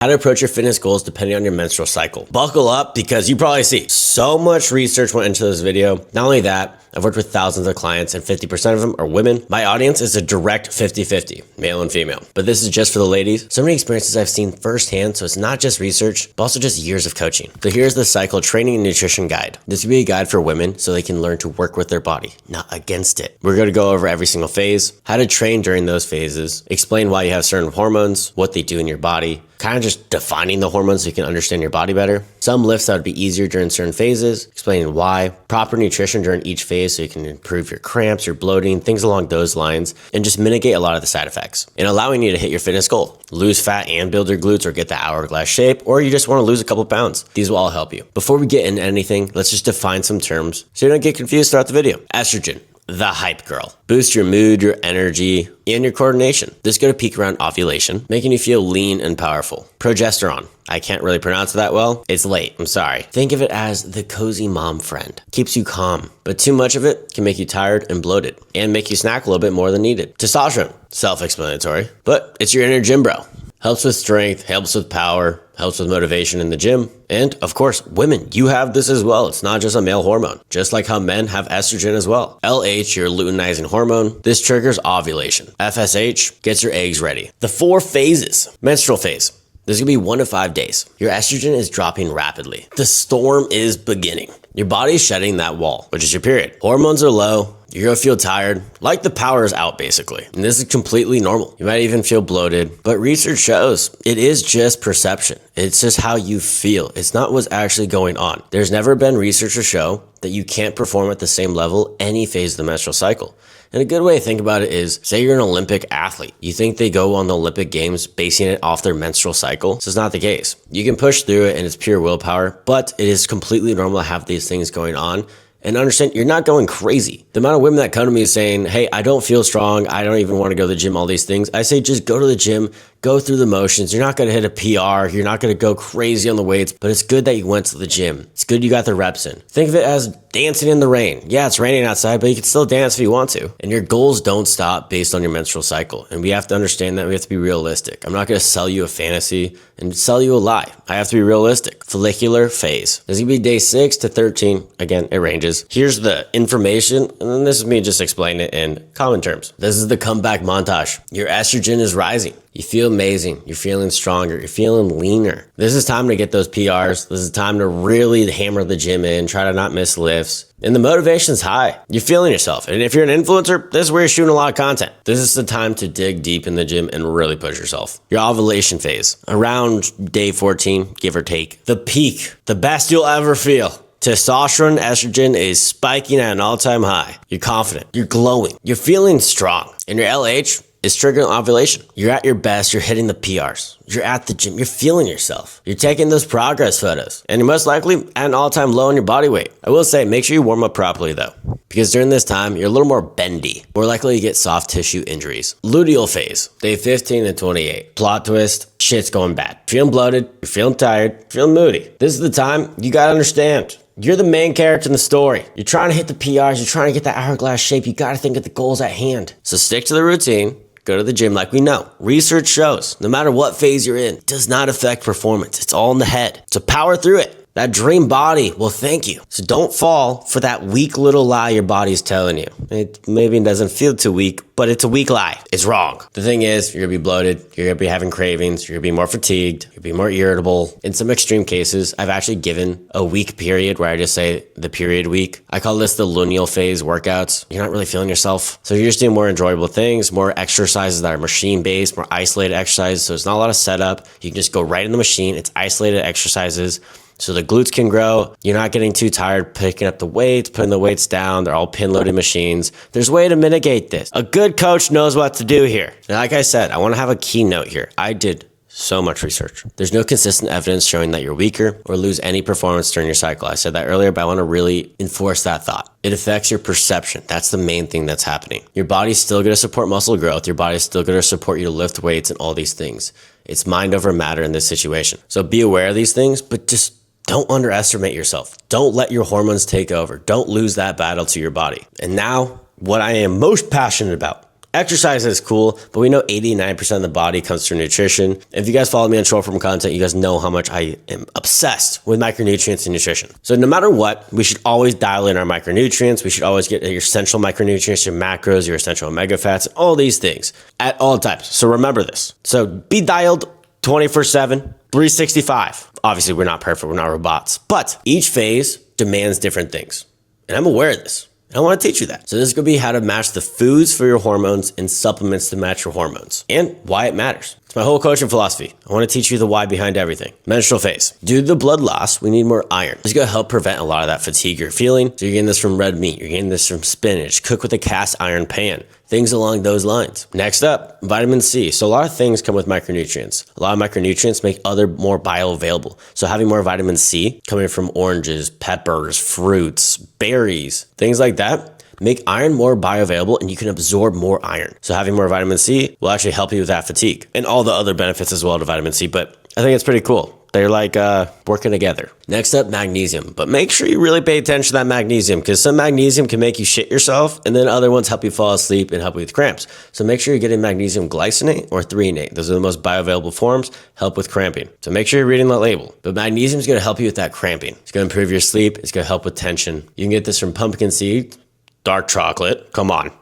How to approach your fitness goals depending on your menstrual cycle. Buckle up because you probably see so much research went into this video. Not only that, I've worked with thousands of clients and 50% of them are women. My audience is a direct 50-50, male and female. But this is just for the ladies. So many experiences I've seen firsthand, so it's not just research, but also just years of coaching. So here's the cycle training and nutrition guide. This will be a guide for women so they can learn to work with their body, not against it. We're gonna go over every single phase, how to train during those phases, explain why you have certain hormones, what they do in your body, kind of just defining the hormones so you can understand your body better. Some lifts that would be easier during certain phases, explaining why, proper nutrition during each phase so you can improve your cramps, your bloating, things along those lines, and just mitigate a lot of the side effects, and allowing you to hit your fitness goal. Lose fat and build your glutes or get the hourglass shape, or you just want to lose a couple pounds. These will all help you. Before we get into anything, let's just define some terms so you don't get confused throughout the video. Estrogen. The hype girl. Boost your mood, your energy, and your coordination. This is going to peak around ovulation, making you feel lean and powerful. Progesterone. I can't really pronounce it that well. It's late. I'm sorry. Think of it as the cozy mom friend. Keeps you calm, but too much of it can make you tired and bloated and make you snack a little bit more than needed. Testosterone. Self-explanatory, but it's your inner gym bro. Helps with strength, helps with power, helps with motivation in the gym. And of course, women, you have this as well. It's not just a male hormone, just like how men have estrogen as well. LH, your luteinizing hormone, this triggers ovulation. FSH gets your eggs ready. The 4 phases. Menstrual phase. This is gonna be 1 to 5 days. Your estrogen is dropping rapidly. The storm is beginning. Your body is shedding that wall, which is your period. Hormones are low. You're gonna feel tired, like the power is out basically. And this is completely normal. You might even feel bloated, but research shows it is just perception. It's just how you feel. It's not what's actually going on. There's never been research to show that you can't perform at the same level any phase of the menstrual cycle. And a good way to think about it is, say you're an Olympic athlete. You think they go on the Olympic Games basing it off their menstrual cycle? This is not the case. You can push through it and it's pure willpower, but it is completely normal to have these things going on. And understand, you're not going crazy. The amount of women that come to me saying, hey, I don't feel strong, I don't even want to go to the gym, all these things. I say, just go to the gym, go through the motions. You're not going to hit a PR. You're not going to go crazy on the weights, but it's good that you went to the gym. It's good you got the reps in. Think of it as dancing in the rain. Yeah, it's raining outside, but you can still dance if you want to. And your goals don't stop based on your menstrual cycle. And we have to understand that we have to be realistic. I'm not going to sell you a fantasy and sell you a lie. I have to be realistic. Follicular phase. This is going to be day 6 to 13. Again, it ranges. Here's the information, and then this is me just explaining it in common terms. This is the comeback montage. Your estrogen is rising. You feel amazing. You're feeling stronger. You're feeling leaner. This is time to get those PRs. This is time to really hammer the gym in, try to not miss lifts. And the motivation's high. You're feeling yourself. And if you're an influencer, this is where you're shooting a lot of content. This is the time to dig deep in the gym and really push yourself. Your ovulation phase, around day 14, give or take. The peak, the best you'll ever feel. Testosterone, estrogen is spiking at an all-time high. You're confident. You're glowing. You're feeling strong. And your LH is triggering ovulation. You're at your best. You're hitting the PRs. You're at the gym. You're feeling yourself. You're taking those progress photos. And you're most likely at an all-time low in your body weight. I will say, make sure you warm up properly though, because during this time, you're a little more bendy, more likely to get soft tissue injuries. Luteal phase, day 15 to 28. Plot twist, shit's going bad. Feeling bloated, you're feeling tired, you're feeling moody. This is the time you gotta understand. You're the main character in the story. You're trying to hit the PRs. You're trying to get that hourglass shape. You got to think of the goals at hand. So stick to the routine. Go to the gym like we know. Research shows no matter what phase you're in, it does not affect performance. It's all in the head. So power through it. That dream body will thank you. So don't fall for that weak little lie your body's telling you. It maybe doesn't feel too weak, but it's a weak lie. It's wrong. The thing is, you're gonna be bloated, you're gonna be having cravings, you're gonna be more fatigued, you're gonna be more irritable. In some extreme cases, I've actually given a week period where I just say the period week. I call this the luteal phase workouts. You're not really feeling yourself. So you're just doing more enjoyable things, more exercises that are machine-based, more isolated exercises. So it's not a lot of setup. You can just go right in the machine. It's isolated exercises. So the glutes can grow. You're not getting too tired picking up the weights, putting the weights down. They're all pin loaded machines. There's a way to mitigate this. A good coach knows what to do here. And like I said, I want to have a keynote here. I did so much research. There's no consistent evidence showing that you're weaker or lose any performance during your cycle. I said that earlier, but I want to really enforce that thought. It affects your perception. That's the main thing that's happening. Your body's still going to support muscle growth. Your body's still going to support you to lift weights and all these things. It's mind over matter in this situation. So be aware of these things, but just don't underestimate yourself. Don't let your hormones take over. Don't lose that battle to your body. And now, what I am most passionate about, Exercise is cool, but we know 89% of the body comes through nutrition. If you guys follow me on short form content, you guys know how much I am obsessed with micronutrients and nutrition. So no matter what, we should always dial in our micronutrients. We should always get your essential micronutrients, your macros, your essential omega fats, all these things at all times. So remember this. So be dialed 24/7, 365. Obviously, we're not perfect. We're not robots, but each phase demands different things. And I'm aware of this. I want to teach you that. So this is going to be how to match the foods for your hormones and supplements to match your hormones and why it matters. It's my whole coaching philosophy. I want to teach you the why behind everything. Menstrual phase. Due to the blood loss, we need more iron. It's going to help prevent a lot of that fatigue you're feeling. So you're getting this from red meat. You're getting this from spinach. Cook with a cast iron pan. Things along those lines. Next up, vitamin C. So a lot of things come with micronutrients. A lot of micronutrients make other more bioavailable. So having more vitamin C coming from oranges, peppers, fruits, berries, things like that, make iron more bioavailable and you can absorb more iron. So having more vitamin C will actually help you with that fatigue and all the other benefits as well to vitamin C. But I think it's pretty cool. They're like working together. Next up, magnesium. But make sure you really pay attention to that magnesium because some magnesium can make you shit yourself and then other ones help you fall asleep and help you with cramps. So make sure you're getting magnesium glycinate or threonate. Those are the most bioavailable forms, help with cramping. So make sure you're reading the label. But magnesium is going to help you with that cramping. It's going to improve your sleep. It's going to help with tension. You can get this from pumpkin seed, dark chocolate. Come on.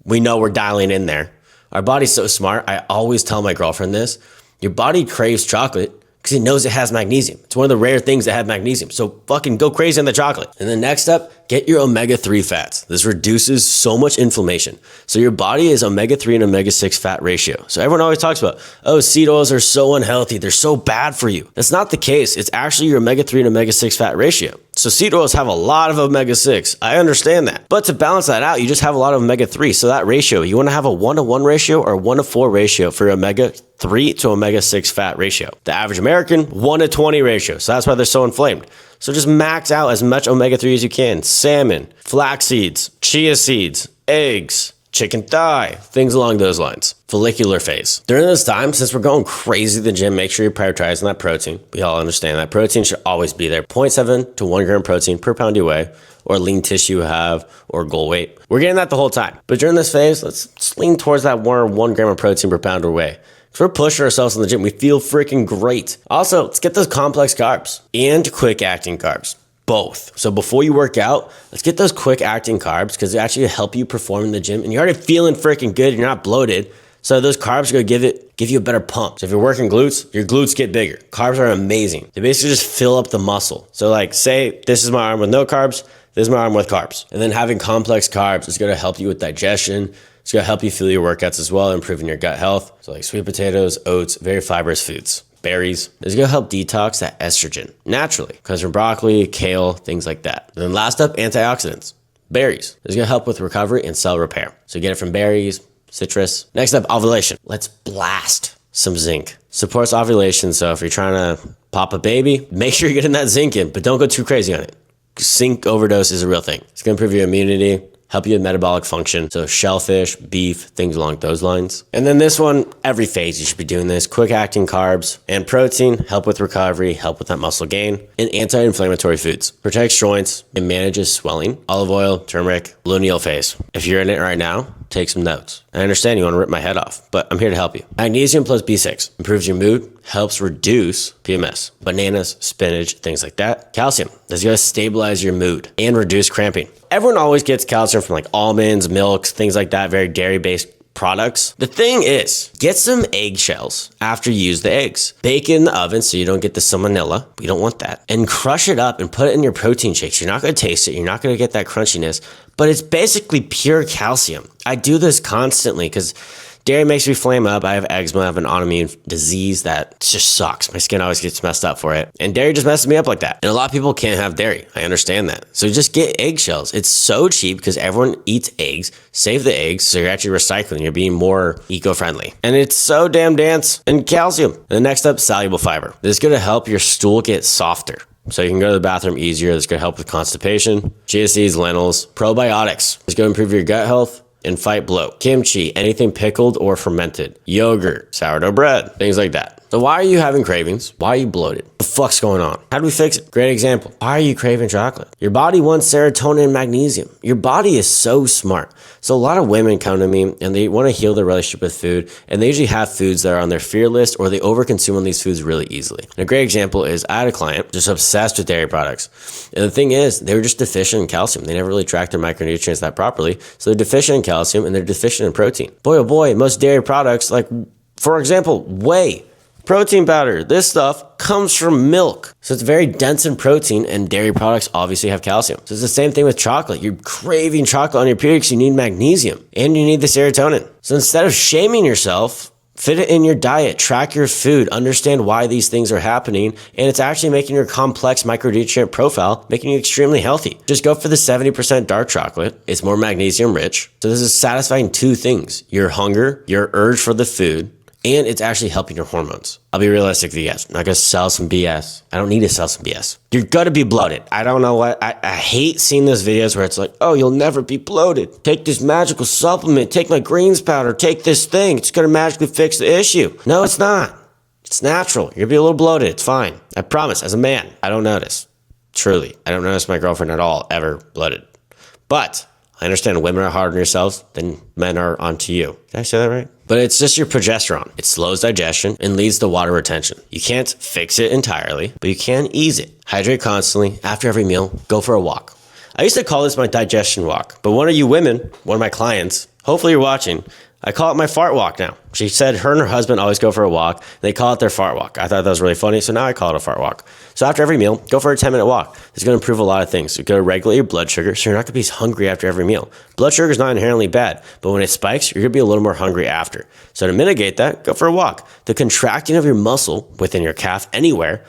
We know we're dialing in there. Our body's so smart. I always tell my girlfriend this. Your body craves chocolate because it knows it has magnesium. It's one of the rare things that have magnesium. So fucking go crazy on the chocolate. And then next up, get your omega-3 fats. This reduces so much inflammation. So your body is omega-3 and omega-6 fat ratio. So everyone always talks about, oh, seed oils are so unhealthy. They're so bad for you. That's not the case. It's actually your omega-3 and omega-6 fat ratio. So seed oils have a lot of omega-6. I understand that. But to balance that out, you just have a lot of omega-3. So that ratio, you want to have a 1-to-1 ratio or a 1-to-4 ratio for your omega-3 to omega-6 fat ratio. The average American, 1-to-20 ratio. So that's why they're so inflamed. So just max out as much omega-3 as you can. Salmon, flax seeds, chia seeds, eggs, chicken thigh, things along those lines. Follicular phase. During this time, since we're going crazy at the gym, make sure you're prioritizing that protein. We all understand that protein should always be there. 0.7 to 1 gram protein per pound you weigh, or lean tissue you have, or goal weight. We're getting that the whole time. But during this phase, let's lean towards that 1 gram of protein per pound or weigh. If we're pushing ourselves in the gym, we feel freaking great. Also, let's get those complex carbs and quick acting carbs. Both. So before you work out, let's get those quick acting carbs because they actually help you perform in the gym and you're already feeling freaking good. You're not bloated. So those carbs are going to give you a better pump. So if you're working glutes, your glutes get bigger. Carbs are amazing. They basically just fill up the muscle. So like say this is my arm with no carbs, this is my arm with carbs. And then having complex carbs is going to help you with digestion. It's going to help you feel your workouts as well, improving your gut health. So like sweet potatoes, oats, very fibrous foods. Berries is going to help detox that estrogen naturally. Comes from broccoli, kale, things like that. And then last up, antioxidants. Berries is going to help with recovery and cell repair. So you get it from berries, citrus. Next up, ovulation. Let's blast some zinc. Supports ovulation. So if you're trying to pop a baby, make sure you're getting that zinc in, but don't go too crazy on it. Zinc overdose is a real thing. It's going to improve your immunity, help you with metabolic function. So shellfish, beef, things along those lines. And then this one, every phase you should be doing this. Quick acting carbs and protein, help with recovery, help with that muscle gain. And anti-inflammatory foods. Protects joints and manages swelling. Olive oil, turmeric, luteal phase. If you're in it right now, take some notes. I understand you want to rip my head off, but I'm here to help you. Magnesium plus B6 improves your mood, helps reduce PMS. Bananas, spinach, things like that. Calcium is going to stabilize your mood and reduce cramping. Everyone always gets calcium from like almonds, milks, things like that, very dairy-based products. The thing is, get some eggshells after you use the eggs. Bake it in the oven so you don't get the salmonella. We don't want that. And crush it up and put it in your protein shakes. You're not going to taste it. You're not going to get that crunchiness, but it's basically pure calcium. I do this constantly because dairy makes me flame up. I have eczema. I have an autoimmune disease that just sucks. My skin always gets messed up for it. And dairy just messes me up like that. And a lot of people can't have dairy. I understand that. So just get eggshells. It's so cheap because everyone eats eggs. Save the eggs so you're actually recycling. You're being more eco-friendly. And it's so damn dense in calcium. And the next up, soluble fiber. This is going to help your stool get softer. So you can go to the bathroom easier. This is going to help with constipation. Chia seeds, lentils, probiotics. It's going to improve your gut health and fight bloat. Kimchi, anything pickled or fermented. Yogurt, sourdough bread, things like that. So why are you having cravings? Why are you bloated? What the fuck's going on? How do we fix it? Great example. Why are you craving chocolate? Your body wants serotonin and magnesium. Your body is so smart. So a lot of women come to me and they want to heal their relationship with food, and they usually have foods that are on their fear list, or they overconsume on these foods really easily. And a great example is I had a client just obsessed with dairy products. And the thing is, they were just deficient in calcium. They never really tracked their micronutrients that properly. So they're deficient in calcium and they're deficient in protein. Boy, oh boy, most dairy products, like for example, whey, protein powder, this stuff comes from milk. So it's very dense in protein, and dairy products obviously have calcium. So it's the same thing with chocolate. You're craving chocolate on your period because you need magnesium and you need the serotonin. So instead of shaming yourself, fit it in your diet, track your food, understand why these things are happening, and it's actually making your complex micronutrient profile, making you extremely healthy. Just go for the 70% dark chocolate. It's more magnesium rich. So this is satisfying two things: your hunger, your urge for the food, and it's actually helping your hormones. I'll be realistic with you guys. I'm not gonna sell some BS. I don't need to sell some BS. You're gonna be bloated. I don't know what, I hate seeing those videos where it's like, oh, you'll never be bloated. Take this magical supplement, take my greens powder, take this thing. It's gonna magically fix the issue. No, it's not. It's natural. You're gonna be a little bloated, it's fine. I promise, as a man, I don't notice. Truly, I don't notice my girlfriend at all ever bloated. But I understand women are harder on yourselves than men are onto you. Did I say that right? But it's just your progesterone. It slows digestion and leads to water retention. You can't fix it entirely, but you can ease it. Hydrate constantly. After every meal, go for a walk. I used to call this my digestion walk, but one of you women, one of my clients, hopefully you're watching, I call it my fart walk now. She said her and her husband always go for a walk. They call it their fart walk. I thought that was really funny, so now I call it a fart walk. So after every meal, go for a 10-minute walk. It's going to improve a lot of things. You're going to regulate your blood sugar, so you're not going to be hungry after every meal. Blood sugar is not inherently bad, but when it spikes, you're going to be a little more hungry after. So to mitigate that, go for a walk. The contracting of your muscle within your calf anywhere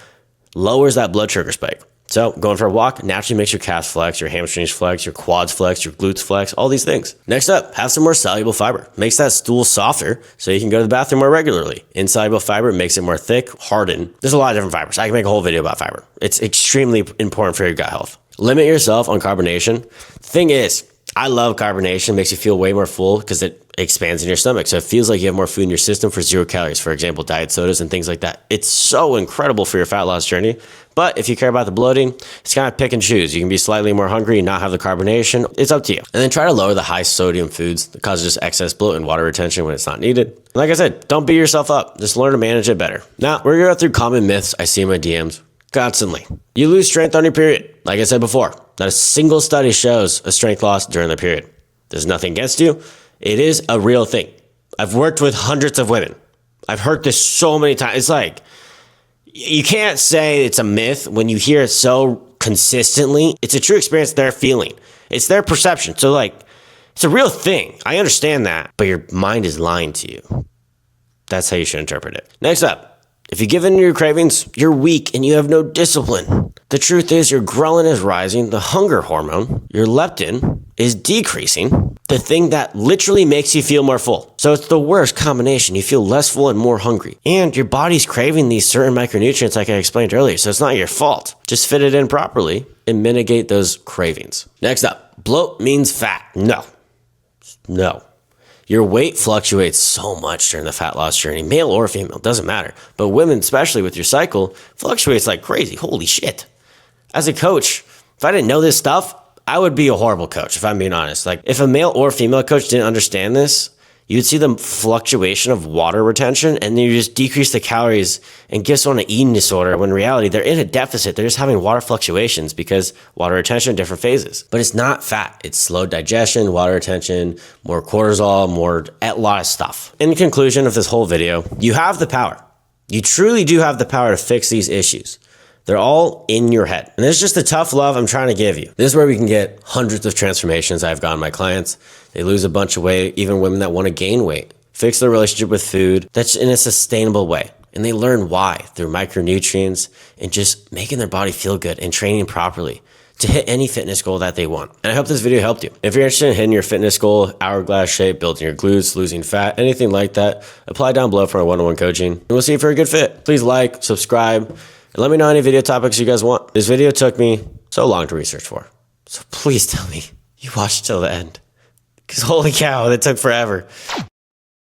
lowers that blood sugar spike. So going for a walk naturally makes your calves flex, your hamstrings flex, your quads flex, your glutes flex, all these things. Next up, have some more soluble fiber. Makes that stool softer so you can go to the bathroom more regularly. Insoluble fiber makes it more thick, hardened. There's a lot of different fibers. I can make a whole video about fiber. It's extremely important for your gut health. Limit yourself on carbonation. The thing is, I love carbonation. It makes you feel way more full because it expands in your stomach. So it feels like you have more food in your system for 0 calories. For example, diet sodas and things like that. It's so incredible for your fat loss journey. But if you care about the bloating, it's kind of pick and choose. You can be slightly more hungry and not have the carbonation. It's up to you. And then try to lower the high sodium foods that cause just excess bloat and water retention when it's not needed. And like I said, don't beat yourself up. Just learn to manage it better. Now, we're going to go through common myths I see in my DMs constantly. You lose strength on your period. Like I said before, not a single study shows a strength loss during the period. There's nothing against you. It is a real thing. I've worked with hundreds of women. I've heard this so many times. It's like, you can't say it's a myth when you hear it so consistently. It's a true experience they're feeling. It's their perception. So like, it's a real thing. I understand that, but your mind is lying to you. That's how you should interpret it. Next up, if you give in to your cravings, you're weak and you have no discipline. The truth is your ghrelin is rising, the hunger hormone, your leptin is decreasing, the thing that literally makes you feel more full. So it's the worst combination. You feel less full and more hungry. And your body's craving these certain micronutrients like I explained earlier, so it's not your fault. Just fit it in properly and mitigate those cravings. Next up, bloat means fat. No. Your weight fluctuates so much during the fat loss journey, male or female, doesn't matter. But women, especially with your cycle, fluctuates like crazy. Holy shit. As a coach, if I didn't know this stuff, I would be a horrible coach, if I'm being honest. Like, if a male or female coach didn't understand this, you'd see the fluctuation of water retention and then you just decrease the calories and give someone an eating disorder when in reality they're in a deficit. They're just having water fluctuations because water retention in different phases. But it's not fat. It's slow digestion, water retention, more cortisol, a lot of stuff. In conclusion of this whole video, you have the power. You truly do have the power to fix these issues. They're all in your head. And this is just the tough love I'm trying to give you. This is where we can get hundreds of transformations I've gotten my clients. They lose a bunch of weight, even women that want to gain weight, fix their relationship with food that's in a sustainable way. And they learn why through micronutrients and just making their body feel good and training properly to hit any fitness goal that they want. And I hope this video helped you. If you're interested in hitting your fitness goal, hourglass shape, building your glutes, losing fat, anything like that, apply down below for our one-on-one coaching. And we'll see if you're a good fit. Please like, subscribe, and let me know any video topics you guys want. This video took me so long to research for. So please tell me you watched till the end. Because holy cow, that took forever.